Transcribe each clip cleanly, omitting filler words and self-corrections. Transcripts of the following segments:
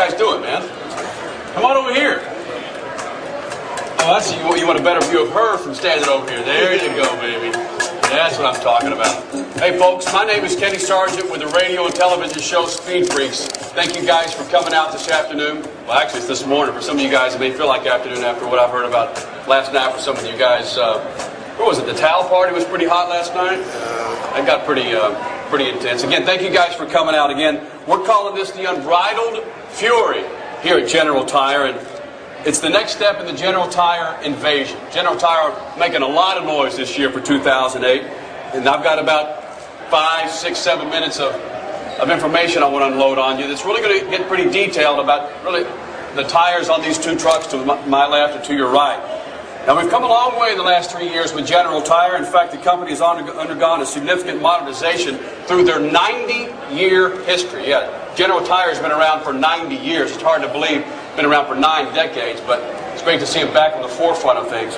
guys doing, man? Come on over here. Oh, I see. You want a better view of her from standing over here. There you go, baby. That's what I'm talking about. Hey, folks, my name is Kenny Sargent with the radio and television show Speed Freaks. Thank you guys for coming out this afternoon. Well, actually, it's this morning. For some of you guys, it may feel like afternoon after what I've heard about last night. For some of you guys, what was it? The towel party was pretty hot last night. It got pretty intense. Again, thank you guys for coming out. Again, we're calling this the Unbridled Fury here at General Tire, and it's the next step in the General Tire invasion. General Tire making a lot of noise this year for 2008, and I've got about 5, 6, 7 minutes of information I want to unload on you that's really going to get pretty detailed about really the tires on these two trucks to my left and to your right. Now, we've come a long way in the last 3 years with General Tire. In fact, the company has undergone a significant modernization through their 90-year history. Yeah, General Tire has been around for 90 years. It's hard to believe it's been around for 9 decades, but it's great to see it back on the forefront of things.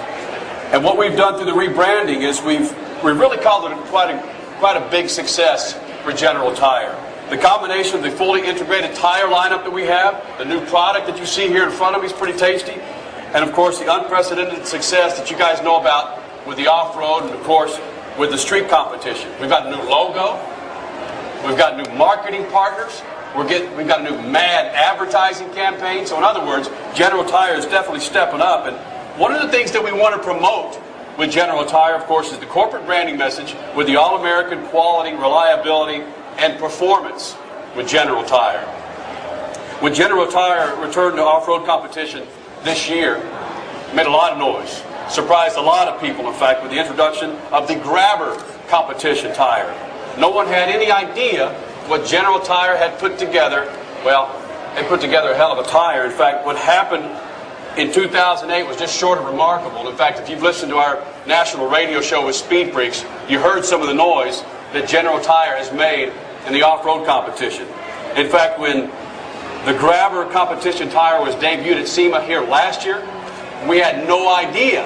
And what we've done through the rebranding is we've really called it quite a big success for General Tire. The combination of the fully integrated tire lineup that we have, the new product that you see here in front of me is pretty tasty, and of course the unprecedented success that you guys know about with the off-road and of course with the street competition. We've got a new logo, we've got new marketing partners, we've got a new mad advertising campaign. So in other words, General Tire is definitely stepping up. And one of the things that we want to promote with General Tire, of course, is the corporate branding message with the all-American quality, reliability, and performance with General Tire. When General Tire returned to off-road competition this year, made a lot of noise. Surprised a lot of people, in fact, with the introduction of the Grabber competition tire. No one had any idea what General Tire had put together. Well, they put together a hell of a tire. In fact, what happened in 2008 was just short of remarkable. In fact, if you've listened to our national radio show with Speed Freaks, you heard some of the noise that General Tire has made in the off-road competition. In fact, when the Grabber competition tire was debuted at SEMA here last year, we had no idea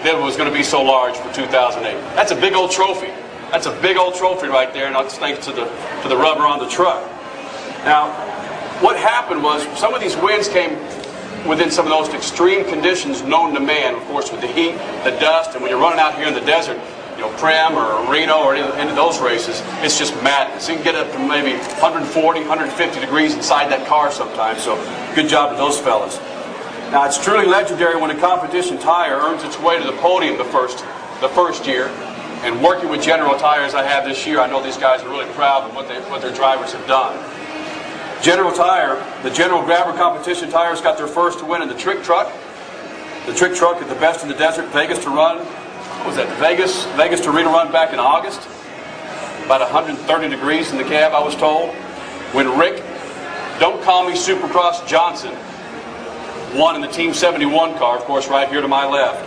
that it was going to be so large for 2008. That's a big old trophy. That's a big old trophy right there, and that's thanks to the rubber on the truck. Now, what happened was some of these wins came within some of those extreme conditions known to man, of course, with the heat, the dust, and when you're running out here in the desert, you know, Prem or Reno or into those races, it's just madness. You can get up to maybe 140, 150 degrees inside that car sometimes, so good job to those fellas. Now, it's truly legendary when a competition tire earns its way to the podium the first year, and working with General Tire as I have this year, I know these guys are really proud of what their drivers have done. General Tire, the General Grabber competition tires got their first win in the trick truck. The trick truck at the Best in the Desert, Vegas to Run. What was that? Vegas to Reno Run back in August. About 130 degrees in the cab, I was told. When Rick, don't call me Supercross Johnson, won in the Team 71 car, of course, right here to my left,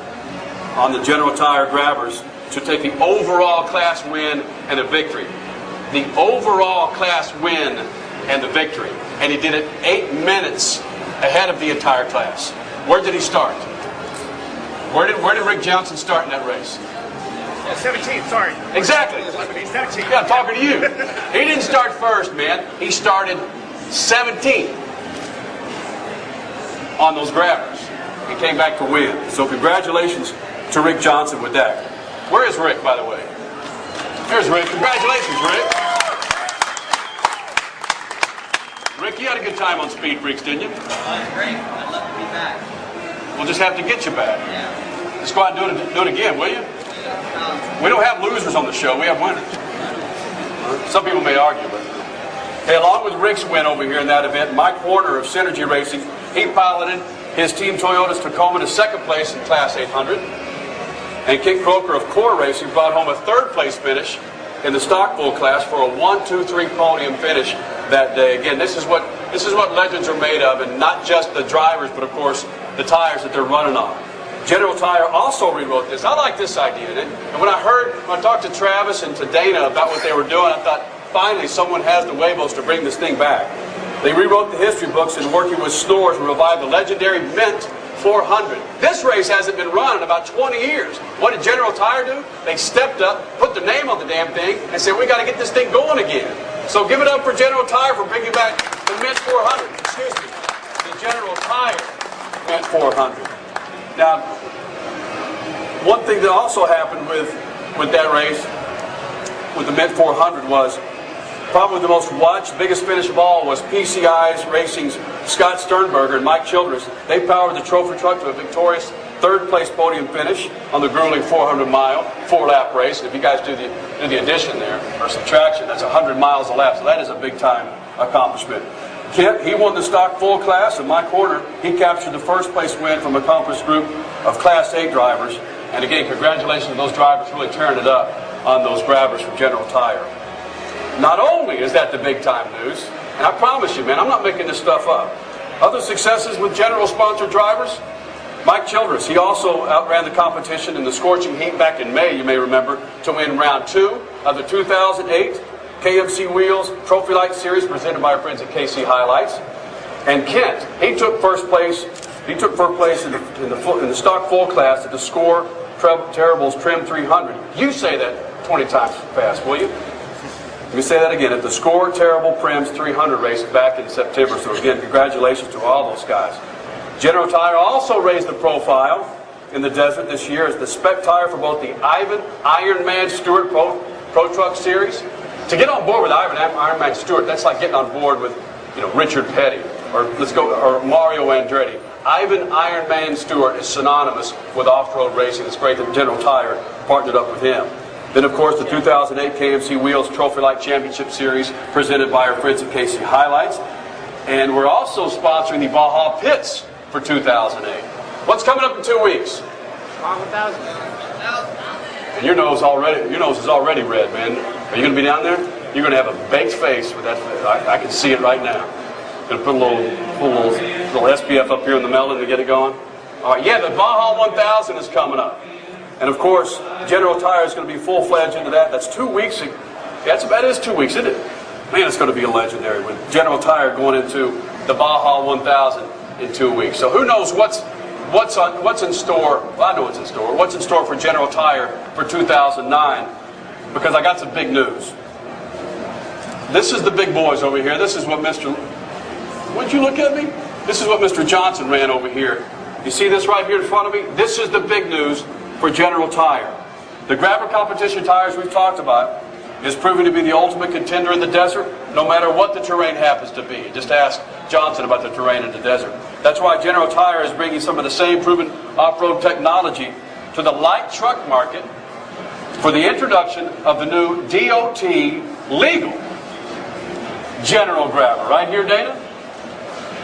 on the General Tire Grabbers, to take the overall class win and the victory. The overall class win and the victory. And he did it 8 minutes ahead of the entire class. Where did he start? Where did Rick Johnson start in that race? 17, sorry. Exactly. 17. Yeah, I'm talking to you. He didn't start first, man. He started 17th on those Grabbers. He came back to win. So congratulations to Rick Johnson with that. Where is Rick, by the way? There's Rick. Congratulations, Rick. Rick, you had a good time on Speed Freaks, didn't you? Oh, it's great. I'd love to be back. We'll just have to get you back. Yeah. Let's go out and do it again, will you? We don't have losers on the show. We have winners. Some people may argue, but hey, along with Rick's win over here in that event, Mike Warner of Synergy Racing, he piloted his Team Toyota's Tacoma to second place in Class 800. And Kent Croker of Core Racing brought home a third place finish in the stock full class for a 1-2-3 podium finish that day. Again, this is what legends are made of, and not just the drivers, but of course the tires that they're running on. General Tire also rewrote this. I like this idea. And when I talked to Travis and to Dana about what they were doing, I thought, finally, someone has the huevos to bring this thing back. They rewrote the history books and working with stores to revive the legendary Mint 400. This race hasn't been run in about 20 years. What did General Tire do? They stepped up, put their name on the damn thing, and said, we got to get this thing going again. So give it up for General Tire for bringing back the Mint 400. Excuse me. 400. Now, one thing that also happened with that race, with the Mint 400, was probably the most watched, biggest finish of all was PCI's Racing's Scott Sternberger and Mike Childress. They powered the trophy truck to a victorious third-place podium finish on the grueling 400-mile, four-lap race. And if you guys do the addition there, or subtraction, that's 100 miles a lap, so that is a big-time accomplishment. Kent, he won the stock full class. In my corner, he captured the first-place win from an accomplished group of Class A drivers. And again, congratulations to those drivers really tearing it up on those grabbers from General Tire. Not only is that the big-time news, and I promise you, man, I'm not making this stuff up. Other successes with General-sponsored drivers, Mike Childress, he also outran the competition in the scorching heat back in May, you may remember, to win round 2 of the 2008 KMC Wheels Trophy Light Series presented by our friends at KC Highlights. And Kent, he took first place. He took first place in the stock full class at the Score Terribles Trim 300. You say that 20 times fast, will you? Let me say that again. At the Score Terrible Prims 300 race back in September. So again, congratulations to all those guys. General Tire also raised the profile in the desert this year as the spec tire for both the Ivan Ironman Stewart Pro Truck Series. To get on board with Ivan Ironman Stewart, that's like getting on board with, Richard Petty or Mario Andretti. Ivan Ironman Stewart is synonymous with off-road racing. It's great that General Tire partnered up with him. Then, of course, the 2008 KMC Wheels Trophy Light Championship Series presented by our friends at KC Highlights. And we're also sponsoring the Baja Pits for 2008. What's coming up in 2 weeks? 1,000. And your nose is already red, man. Are you going to be down there? You're going to have a baked face with that. I can see it right now. Going to put a little SPF up here in the melon to get it going. All right, yeah, the Baja 1000 is coming up. And of course, General Tire is going to be full-fledged into that. That's 2 weeks. That is 2 weeks, isn't it? Man, it's going to be legendary with General Tire going into the Baja 1000 in 2 weeks. So who knows what's in store? Well, I know what's in store. What's in store for General Tire for 2009? Because I got some big news. This is the big boys over here. This is what would you look at me? This is what Mr. Johnson ran over here. You see this right here in front of me? This is the big news for General Tire. The grabber competition tires we've talked about is proving to be the ultimate contender in the desert, no matter what the terrain happens to be. Just ask Johnson about the terrain in the desert. That's why General Tire is bringing some of the same proven off-road technology to the light truck market for the introduction of the new DOT legal General Grabber. Right here, Dana?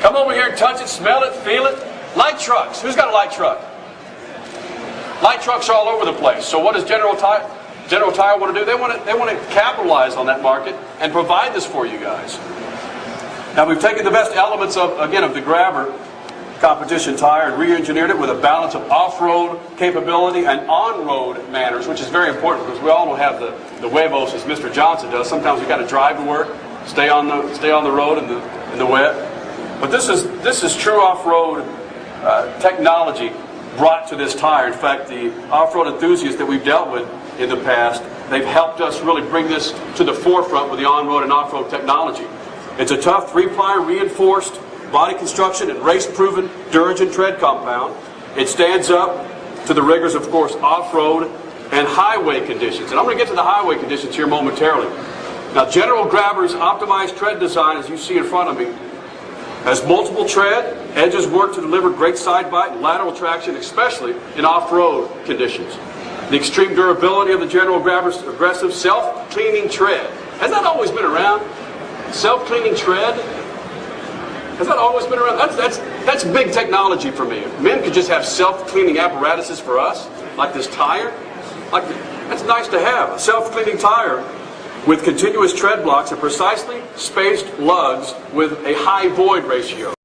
Come over here, touch it, smell it, feel it. Light trucks. Who's got a light truck? Light trucks are all over the place. So what does General Tire want to do? They want to capitalize on that market and provide this for you guys. Now we've taken the best elements of the grabber competition tire and re-engineered it with a balance of off-road capability and on-road manners, which is very important because we all don't have the huevos as Mr. Johnson does. Sometimes you got to drive to work, stay on the road in the wet. But this is true off-road technology brought to this tire. In fact, the off-road enthusiasts that we've dealt with in the past, they've helped us really bring this to the forefront with the on-road and off-road technology. It's a tough 3-ply reinforced body construction and race-proven Duragen tread compound. It stands up to the rigors, of course, off-road and highway conditions. And I'm going to get to the highway conditions here momentarily. Now, General Grabber's optimized tread design, as you see in front of me, has multiple tread, edges work to deliver great side bite and lateral traction, especially in off-road conditions. The extreme durability of the General Grabber's aggressive self-cleaning tread. Has that always been around? Self-cleaning tread? Has that always been around? That's big technology for me. If men could just have self-cleaning apparatuses for us, like this tire, that's nice to have. A self-cleaning tire with continuous tread blocks and precisely spaced lugs with a high void ratio.